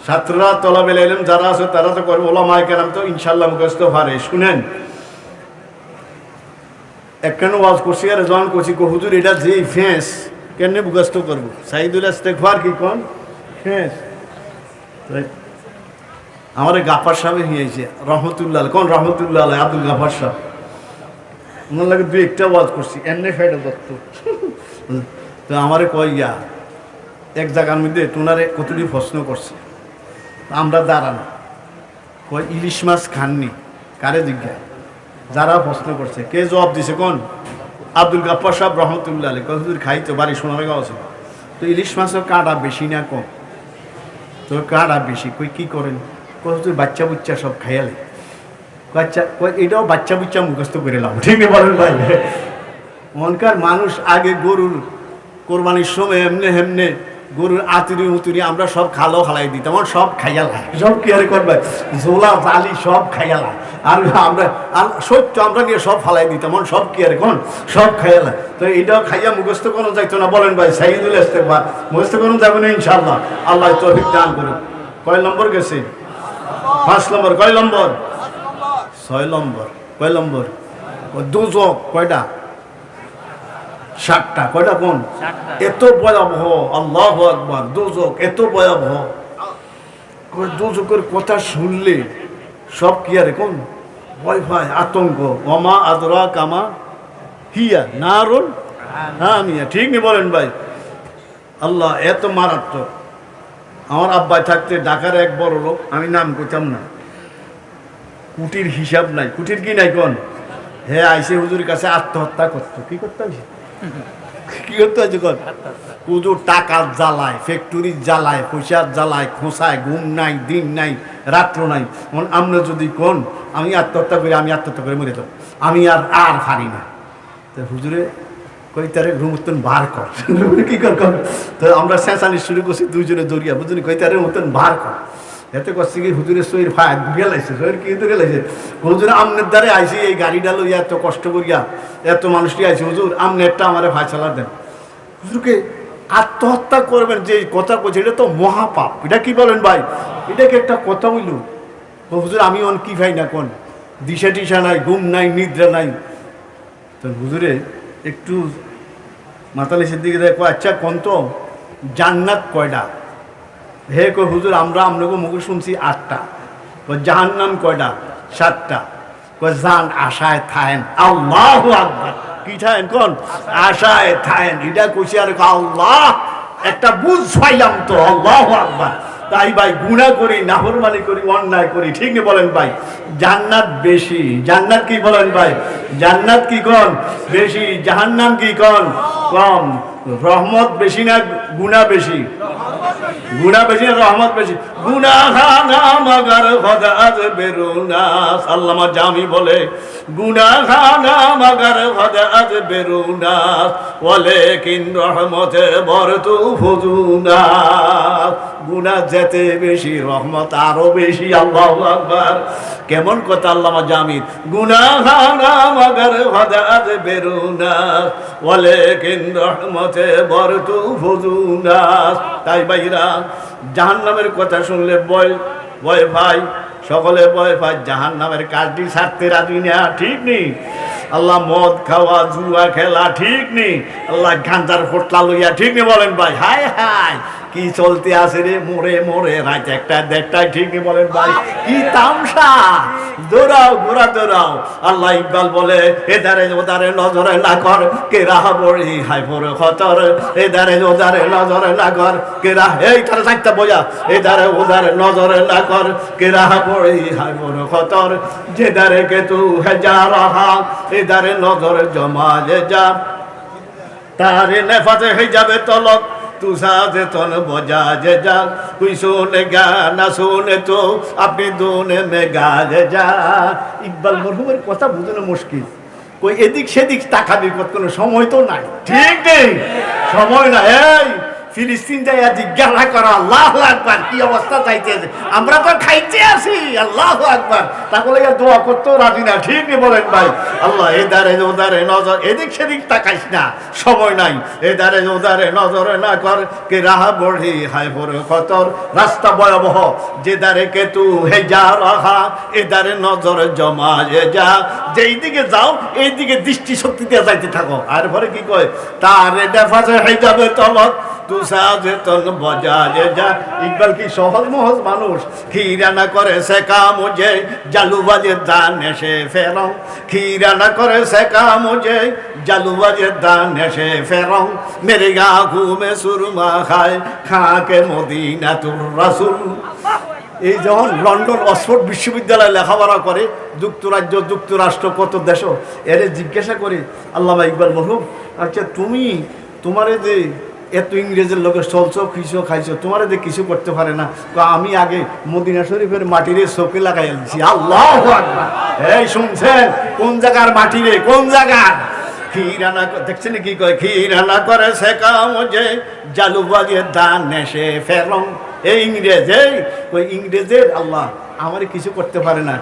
ছাত্ররা তলাবে ইলম যারা আছে তারা তো করবে, ওলামায়ে কেরাম তো ইনশাআল্লাহ মুখস্থ পারে। শুনেন, একখানে ওয়াজ করছি আর জন করছি কো হুজুর এটা যে ফেস কেন মুখস্থ করব? সাইয়্যিদুল ইস্তেগফার কি কোন ফেস? আমার গাফার সাহেব হয়েছে রহমতুল্লাহ, কোন রহমতুল্লাহ আব্দুল গাফার সাহেব, ওনার লাগে 2-1টা ওয়াজ করছি এমনি ফেটে দত্ত। তো আমারে কইয়া এক জায়গার মধ্যে তোনারে কতটি প্রশ্ন করছে, আমরা দাঁড়ানো কই ইলিশ মাছ খাননি? কারে জিজ্ঞাসা? যারা প্রশ্ন করছে কে জবাব দিছে কোন আব্দুল গাফার সাহেব রহমতুল্লাহ আলাইহি। কতদূর খাইতো? বাড়ি সোনারগাঁও আছে। তো ইলিশ মাছের কাঁটা বেশি না কম? তো কাঁটা বেশি। কই কি করেন? কতদূর বাচ্চা বুচ্চা সব খাইয়ালে। বাচ্চা এটাও বাচ্চা বুচ্চা মুখস্থ করে লাভ, ঠিক না বলেন ভাই? মনকার মানুষ আগে গরুর কোরবানির সময় এমনি হেমনে গরুর আতুরি উতুরি আমরা সব খালাই দিতাম, সব খাইয়া লাই, সব কি আর করবে ঝোলা জালি সব খাইয়া লাই। আর আমরা সত্য আমরা নিয়ে সব ফালাই দিতাম, সব কি আর কোন সব খাইয়া লাই। তো এইটাও খাইয়া মুখস্থ কোনো যাইতো না বলেন ভাই? সাইয়্যিদুল ইস্তেগফার মুখস্থ কোনো যাবে না ইনশাআল্লাহ। আল্লাহ তৌফিক দান করুন। কয় নম্বর গেছে? 5 নম্বর। কয় নম্বর? 6 নম্বর। কয় নম্বর? দোজক কয়টা? 7টা। কয়টা কোন? এত ভয়াবহ, আল্লাহু আকবার। দোজক এত ভয়াবহ, দোজকের কথা শুনলে সব কি আর কোন ভয় ভয় আতঙ্ক। ওমা আদরা কামা হিয়া নারুন হামিয়া, ঠিক নি বলেন ভাই? আল্লাহ এত মারাত্মক। আমার আব্বাই থাকতে ঢাকার এক বড় লোক, আমি নাম করতাম না, কুটির হিসাব নাই। কুটির কি নাই কোন? হে আইসে হুজুরের কাছে আত্মহত্যা করতো। কি করতে হয়েছে? কি করতে হয়েছে কোন? হুজুর টাকার জ্বালায়, ফ্যাক্টরির জ্বালায়, পয়সার জ্বালায়, খোঁসায়, ঘুম নাই, দিন নাই, রাত্র নাই। আমরা যদি কোন আমি আত্মহত্যা করি, আমি আত্মহত্যা করে মরে তো আমি আর পারি না। তো হুজুরে কই তারে ঘুম মতন বার কর। কি কর? তো আমরা চেঁচানি শুরু করছি দুইজনে জড়িয়া, বুঝলি? কই তারে মতন বার কর। এতে করছে কি হুজুরের শরীর ফায়াত গেলাইছে, শরীর কিন্তু গেলাইছে। হুজুর আমনের দ্বারে আইসি এই গাড়িটা লইয়া এত কষ্ট করিয়া এত মানুষটি আইসি, হুজুর আমনে একটা আমার ফায়সালা দেন। হুজুরকে আত্মহত্যা করবেন যে কথা বলছে এটা তো মহাপাপ। এটা কি বলেন ভাই? এটাকে একটা কথা বলল। হুজুর আমি অন কি ভাই না কোন দিশা টিসা নাই, ঘুম নাই, নিদ্রা নাই। তো হুজুরে একটু মাতালিশের দিকে দেখো, আচ্ছা কোন তো জান্নাত কয়টা? হে কই হুজুর আমরা আপনাকে মুখে শুনছি 8টা। জাহান্নাম কয়টা? 7টা। জান আশায় থাকেন। আল্লাহু আকবার। কি থাকেন কোন? আশায় থাকেন। এটা কইছি আর আল্লাহ একটা বুঝ পাইলাম তো। আল্লাহু আকবার। তাই ভাই গুনাহ করি, নাফরমানি করি, অন্যায় করি, ঠিক না বলেন ভাই? জান্নাত বেশি। জান্নাত কি বলেন ভাই? জান্নাত কি কোন বেশি, জাহান্নাম কি কোন কম। রহমত বেশি না গুনাহ বেশি? গুনাহ বেশি না রহমত বেশি? গুনাহ খানা মগর খদাত বেরুনাস, আল্লামা জামি বলে গুনাহ খানা মগর খদাত বেরুনাস ওয়ালাকিন রহমতে বরতু ফুজুনাস। গুনাহ যেতে বেশি রহমত আরো বেশি। আল্লাহু আকবার। কেমন কথা আল্লামা জামির, গুনাহ খানা মগর খদাত বেরুনাস ওয়ালাকিন রহমতে বরতু ফুজুনাস। তাই ভাইরা জাহান্নামের কথা শুনলে ভয় ভয় ভাই, সকলে ভয় পায়, জাহান্নামের কাজটি ছাড়তে রাজি না, ঠিক নেই? আল্লাহ মদ খাওয়া জুয়া খেলা ঠিক নেই, আল্লাহ গাঁজার ফোটলা লইয়া ঠিক নেই, বলেন ভাই? হায় হায় কি চলতে আছে রে, মোড়ে মোড়ে রাত একটা দেড়টায়, ঠিক নেই বলেন ভাই? কি তামসা, দৌড়াও ঘোরা দৌড়াও। আল্লাহ ইকবাল বলে এদারে ওদারে নজরে না কর, কে রাহ বড়ি হাই পরে খতর, এদারে ওদারে নজরে না কর, কে রাহ এই তারা থাকতে বোঝা, এদারে ওদারে নজরে না কর, কে রাহ বড়ি হাই পরে খতর, যে দারে কে তু হেজা রাহা, এদারে নজরে জমা যে যা, তারে নেফাতে হয়ে যাবে তলক, তু সাথে তন বজা যে যা, কুই শোনে গা না শোনে তো আপনি দোনে মে গা যে যা। ইকবাল মরহুমের কথা বুঝানো মুশকিল, কই এদিক সেদিক তাকাবি, কোনো সময় তো নাই, ঠিক নেই? সময় না। এই ফিলিস্তিন যাইয়া জিজ্ঞাসা করা, আল্লাহু আকবার, কি অবস্থা চাইতেছে, আমরা তো খাইতে আছি, আল্লাহু আকবার, তাহলে দোয়া করতেও রাজি না, ঠিক নেই বলেন ভাই? আল্লাহ এদারে ওদারে নজর, এদিক সেদিক তাকাইস না, সময় নাই, এদারে ওদারে নজরে না কর, কে রাহা বড়ি হায় পরে খতর, রাস্তা ভয়াবহ, যে দারে কে তু হে যা রাহা, এদারে নজরে জমা যে যা, যেই দিকে যাও এই দিকে দৃষ্টি শক্তি দিয়ে যাইতে থাকো। আর পরে কি কয়, তারে দেফাসে হয়ে যাবে তলত, তু সাজে তন বজা যে যা। ইকবাল কি সহজ মহজ মানুষ, খিরা না করে সে কাম যে জালুবাজের দান এসে ফেরং, খিরা না করে সে কাম যে জালুবাজের দান এসে ফেরং, মেরে গা ঘুমে সুরমা খায় খাকে মদিনা তুর রাসূল। এই যখন লন্ডন অক্সফোর্ড বিশ্ববিদ্যালয়ে লেখাপড়া করে, যুক্তরাজ্য যুক্তরাষ্ট্র কত দেশ, এর জিজ্ঞাসা করে আল্লামা ইকবাল মরহুম, আচ্ছা তুমি তোমারে যে এত ইংরেজের লোকের চলছো খিসো খাইছো, তোমার যে কিছু করতে পারে না, আমি আগে মদিনা শরীফের মাটিরে চোখে লাগাই আনছি। আল্লাহু আকবার। এই শুনছেন, কোন জায়গার মাটিরে, কোন জায়গার? খিরানা দেখছেন কি কয়, খিরানা করে সে কাম যে জালুবাজের দান এসে ফেরং। এই ইংরেজ, এই ওই ইংরেজের আল্লাহ আমার কিছু করতে পারে না,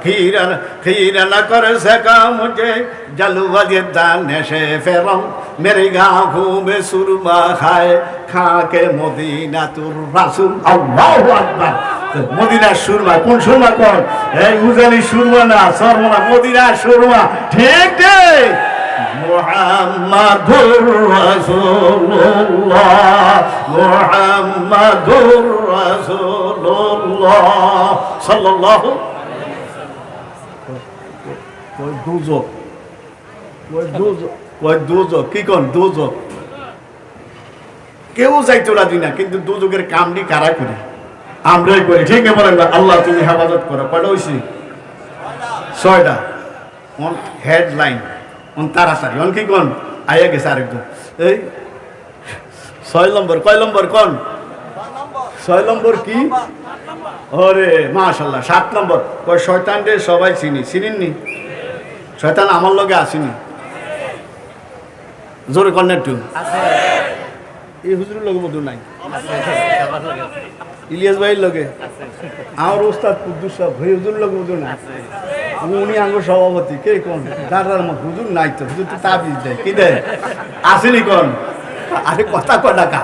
খিরানা করে সে কাম যে জালুবাজের দান এসে ফেরং, মেরে গা ঘুমে সুরমা খায় খাকে মদিনা তুর রাসূল। আল্লাহু আকবার। মদিনার সুরমা, কোন সুরমা? কোন এই উজানি সুরমা না, সরমা, মদিনার সুরমা, ঠিক ঠিক। মুহাম্মাদুর রাসূলুল্লাহ, মুহাম্মাদুর রাসূলুল্লাহ সাল্লাল্লাহু। কই দুজক, কই দুজক, কই দুজক, কি কোন দুজক? কেউ যাইতো রাজি না, কিন্তু দুজকের কামটি কারা করে? আমরাই করি, ঠিক আছে বলেন? আল্লাহ তুমি হেফাজত করো। কয়টা হইছি? 6টা। হেডলাইন তাড়াতাড়ি অন কি কোন আইয়া গেছে আরেকজন। এই 6 নম্বর, কয় নম্বর কোন? 6 নম্বর কি? ওরে মাশাআল্লাহ। 7 নম্বর কয় শয়তান রে সবাই চিনি, চিনিননি? শয়তান আমার লগে আসেনি, জোরে কর না একটু। এই হুজুরের লগে বোধ নাই, ইলিয়াস ভাইয়ের লগে, আমার ওস্তাদ কুদ্দুস সাহেব হুজুর লগে বোধ নাই, উনি আঙ্গ সভাপতি। কে কোন? দাঁড়ার মত হুজুর নাই তো, হুজুর তো তাবিজ দেয়, কি দেয়? আসেনি কোন? আরে কথা কয় টাকা।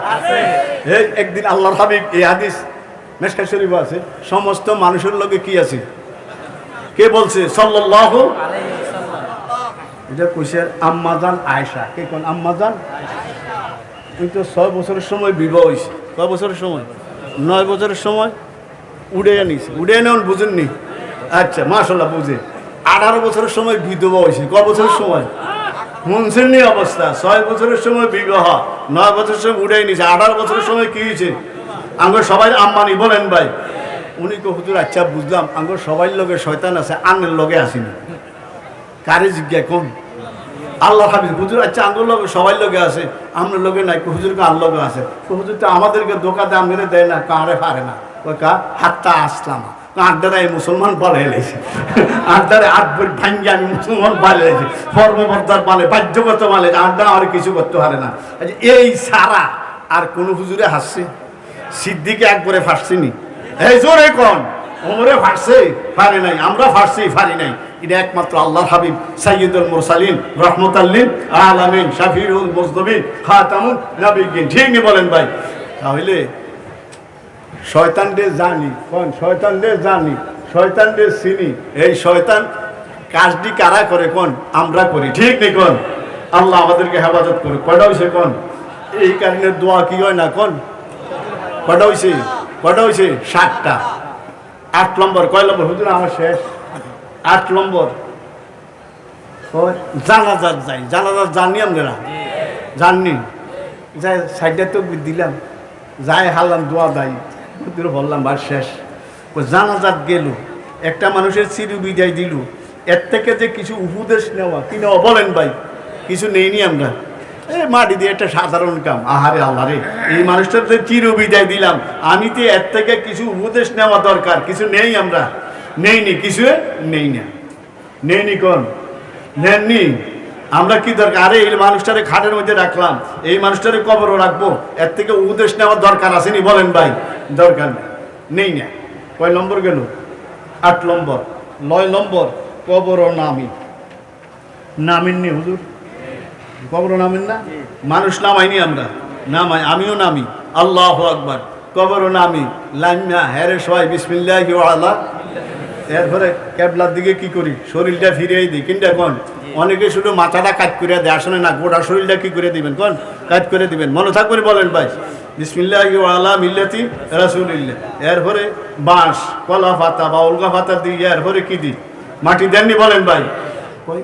এই একদিন আল্লাহর হাবিব, এই হাদিস মেশকাত শরীফ আছে, সমস্ত মানুষের লগে কি আছে? কে বলছে? সাল্লাল্লাহু আলাইহি ওয়াসাল্লাম। এটা কইছে আম্মাজান আয়েশা। কে কোন? আম্মাজান ওই তো 6 বছরের সময় বিবাহ হয়েছে। কয় বছরের সময়? 9 বছরের সময় উড়ে আনিছে। উড়ে এনে বুঝেননি? আচ্ছা মাশাআল্লাহ বুঝে। 18 বছরের সময় বিধবা হয়েছে। কয় বছরের সময়? শুনছেননি অবস্থা? 6 বছরের সময় বিবাহ, 9 বছরের সময় উড়ে নিছে, 18 বছরের সময় কি হয়েছে? আঙ্গ সবাই আম্মানি বলেন ভাই। উনি কো হুজুর আচ্ছা বুঝলাম, আঙ্গ সবাই লগে শয়তান আছে, আন্নের লগে আসেনি। কারে জিজ্ঞা কোন? আল্লাহ হাফিজ হুজুর আচ্ছা আঙ্গুর লোক সবাই লোকে আছে আমরা লোকে নাই হুজুরকে আল্লোকে আছে তো হুজুর তো আমাদেরকে ধোকা দাম মেরে দেয় না কাঁড়ে পারে না ওই কা হাতটা আসলাম আড্ডারা এই মুসলমান পালে এলেছে আড্ডারে আট বই ভাঙ্গি আমি মুসলমান পালে এলেছি ফর্মবর্দার পালে বাহ্যগত পালে আড্ডা আর কিছু করতে পারে না এই সারা আর কোন হুজুরে হাসছে সিদ্দিকে একবারে ফাঁসছিনি এই জোরে কোন ওমরে ফাঁসছে পারে নাই আমরা ফাঁসছি পারি নাই এটা একমাত্র আল্লাহর হাবিব সাইয়্যিদুল মুরসালিন রাহমাতাল্লিল আলামিন শাফিউল মুজনবিন খাতামুন নবিয়্যিন ঠিক নি বলেন ভাই তাহলে শয়তানদের জানি কোন শয়তানদের জানি শয়তানদের চিনি এই শয়তান কাজটি কারা করে কোন আমরা করি ঠিক নি কোন আল্লাহ আমাদেরকে হেফাজত করুক কয়টা হইছে কোন এই কারণে দোয়া কি হয় না কোন কয়টা হইছে 7টা 8 নম্বর কয় নম্বর হুজুর আমার শেষ 8 নম্বর জানাজাত যাই জানাজাত জানি আমরা জাননি যাই সাইডে তো দিলাম যাই হারলাম দোয়া দাই হুজুর বললাম বার শেষ জানাজাত গেল একটা মানুষের চিরু বিদায় দিল এর থেকে যে কিছু উপদেশ নেওয়া কি নেওয়া বলেন ভাই কিছু নেইনি আমরা এই মাটি দিয়ে একটা সাধারণ কাম আহারে আল্লাহ রে এই মানুষটার যে চিরু বিদায় দিলাম আমি তো এর থেকে কিছু উপদেশ নেওয়া দরকার কিছু নেই আমরা নেইনি কিছু নেইনি কোন নেননি আমরা কি দরকার আরে এই মানুষটারে খাটের মধ্যে রাখলাম এই মানুষটারে কবরও রাখবো এর থেকে উপদেশ নেওয়ার দরকার আসেনি বলেন ভাই দরকার নেই না কয় নম্বর গেল 8 নম্বর 9 নম্বর কবরও নামিননি হুজুর কবরও নামেন না মানুষ নামাইনি আমরা নামাই আমিও নামি আল্লাহু আকবার কবরও নামি লাইমা হেরে সবাই বিসমিল্লাহি ওয়া আলা এরপরে কেবলার দিকে কি করি শরীরটা ফিরিয়ে দিই কিন্তু এখন অনেকে শুধু মাথাটা কাট করে দেয় আসলে না গোটা শরীরটা কি করে দিবেন কোন কাট করে দিবেন মনে থাকবে বলেন ভাই বিসমিল্লাহি ওয়া আলা মিল্লাতি রাসূলিল্লাহ এরপরে বাঁশ কলা পাতা বা উলগা পাতা দিয়ে এরপরে কি দিই মাটি দেননি বলেন ভাই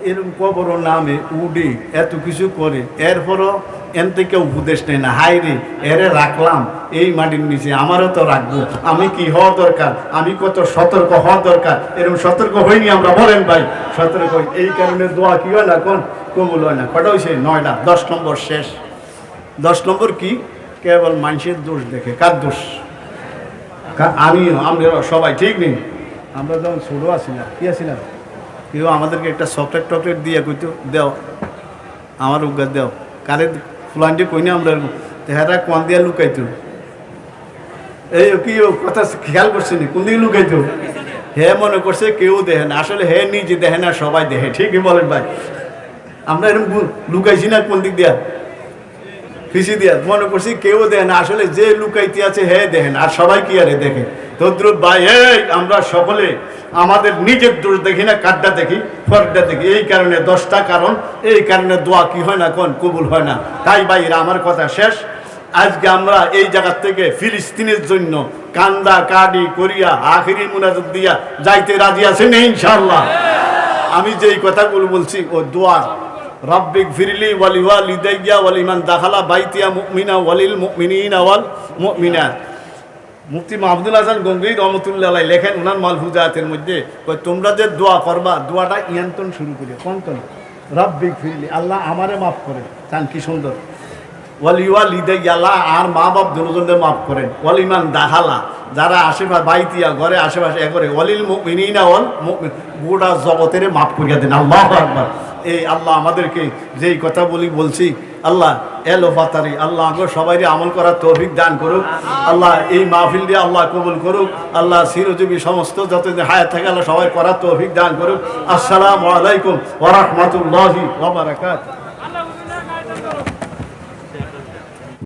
এরকম কবরও নামে উডে এত কিছু করে এরপরও এন থেকে উপদেশ নেই না হাই রে এরে রাখলাম এই মাটির নিচে আমারও তো রাখবো আমি কি হওয়া দরকার আমি কত সতর্ক হওয়া দরকার এরকম সতর্ক হইনি আমরা বলেন ভাই সতর্ক এই কারণে দোয়া কি হয় না কোন কবুল হয় না কটা হয়েছে 9টা 10 নম্বর শেষ 10 নম্বর কি কেবল মানুষের দোষ দেখে কার দোষ আমরা সবাই ঠিক নেই আমরা যখন ছোটো আছিলাম কি আছিলাম কেউ আমাদেরকে একটা চকলেট দিয়ে কইতো দেও আমার উগার দেও কারে ফুলান্টি কই না আমরা হেরা কোন দিয়া লুকাইতো এই কি কথা খেয়াল করছে নি কোন দিকে লুকাইতো হে মনে করছে কেউ দেখে না আসলে হে নিজে দেখে না সবাই দেখে ঠিকই বলেন ভাই আমরা এরকম লুকাইছি না কোন দিক দিয়া ফিসি দিয়া মনে করছি কেউ দেখে না আসলে যে লুকাইতে আছে হে দেখেন আর সবাই কি আরে দেখে তদ্রুপ ভাই এই আমরা সকলে আমাদের নিজের দোষ দেখি না কারটা দেখি ফরটা দেখি এই কারণে 10টা কারণ এই কারণে দোয়া কি হয় না কোন কবুল হয় না তাই ভাইরা আমার কথা শেষ আজকে আমরা এই জায়গা থেকে ফিলিস্তিনের জন্য কান্দা কাডি করিয়া আখিরি মুনাজাত দিয়া যাইতে রাজি আছেন ইনশাআল্লাহ আমি যেই কথাগুলো বলছি ও দোয়া রব্বিক ফিরলি ওয়ালি ওয়ালিদাইয়া ওয়ালিমান দাখালা বাইতিয়া মুমিনা ওয়ালিল মুমিনিনা ওয়াল মুমিনাত মুফতি মাহমুদুল হাসান গঙ্গোহী রহমতুল্লাহ আলাইহি লেখেন ওনার মালফুজাতের মধ্যে তোমরা যে দোয়া করবা দোয়াটা ইয়ান্তন শুরু করে কোনতন রব্বিক ফিরলি আল্লাহ আমারে মাফ করে চান কি সুন্দর ওয়ালি ওয়ালিদাইয়া আল্লাহ আর মা বাপ দুজনদের মাফ করেন ওয়ালিমান দাখালা যারা আশেপাশে বাইতিয়া ঘরে আশেপাশে করে ওয়ালিল মুমিনিনা ওয়াল মুমিন গোটা জগতের মাফ করিয়া দেন আল্লাহু আকবার এই আল্লাহ আমাদেরকে যেই কথা বলছি আল্লাহ এলো ফাতারি আল্লাহ আমাকে সবাইকে আমল করার তৌফিক দান করুক আল্লাহ এই মাহফিল দিয়ে আল্লাহ কবুল করুক আল্লাহ চিরজীবী সমস্ত যতদিন হায়াত থাকে আল্লাহ সবাই করার তৌফিক দান করুক আসসালামু আলাইকুম ওয়া রাহমাতুল্লাহি ওয়া বারাকাতুহু